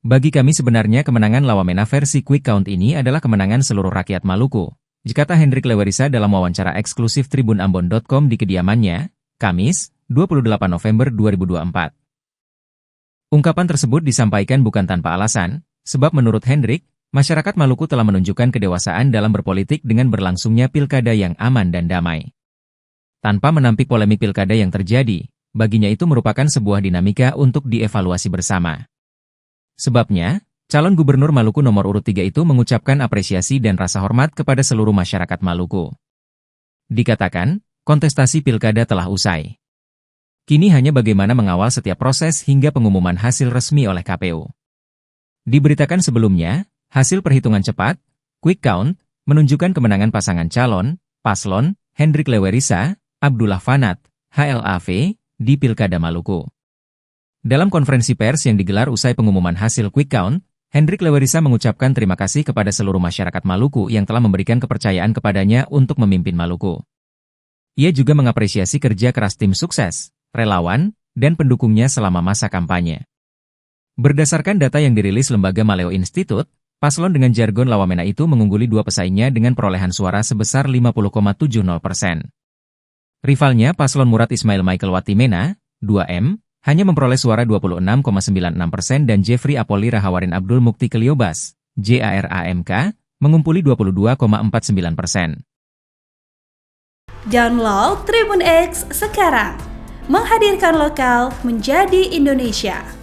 Bagi kami sebenarnya kemenangan Lawamena versi quick count ini adalah kemenangan seluruh rakyat Maluku, kata Hendrik Lewerisa dalam wawancara eksklusif tribunambon.com di kediamannya, Kamis, 28 November 2024. Ungkapan tersebut disampaikan bukan tanpa alasan, sebab menurut Hendrik, masyarakat Maluku telah menunjukkan kedewasaan dalam berpolitik dengan berlangsungnya pilkada yang aman dan damai. Tanpa menampik polemik pilkada yang terjadi, baginya itu merupakan sebuah dinamika untuk dievaluasi bersama. Sebabnya, calon gubernur Maluku nomor urut 3 itu mengucapkan apresiasi dan rasa hormat kepada seluruh masyarakat Maluku. Dikatakan, kontestasi pilkada telah usai. Kini hanya bagaimana mengawal setiap proses hingga pengumuman hasil resmi oleh KPU. Diberitakan sebelumnya, hasil perhitungan cepat, quick count, menunjukkan kemenangan pasangan calon, paslon, Hendrik Lewerisa, Abdullah Fanat, HLAV, di Pilkada Maluku. Dalam konferensi pers yang digelar usai pengumuman hasil quick count, Hendrik Lewerisa mengucapkan terima kasih kepada seluruh masyarakat Maluku yang telah memberikan kepercayaan kepadanya untuk memimpin Maluku. Ia juga mengapresiasi kerja keras tim sukses, relawan, dan pendukungnya selama masa kampanye. Berdasarkan data yang dirilis lembaga Maleo Institute, paslon dengan jargon Lawamena itu mengungguli dua pesaingnya dengan perolehan suara sebesar 50,70%. Rivalnya paslon Murad Ismail Michael Watimena, 2M, hanya memperoleh suara 26,96% dan Jeffrey Apoli Rahawarin Abdul Mukti Keliobas, JARAMK, mengumpuli 22,49%. Download Tribun X sekarang, menghadirkan lokal menjadi Indonesia.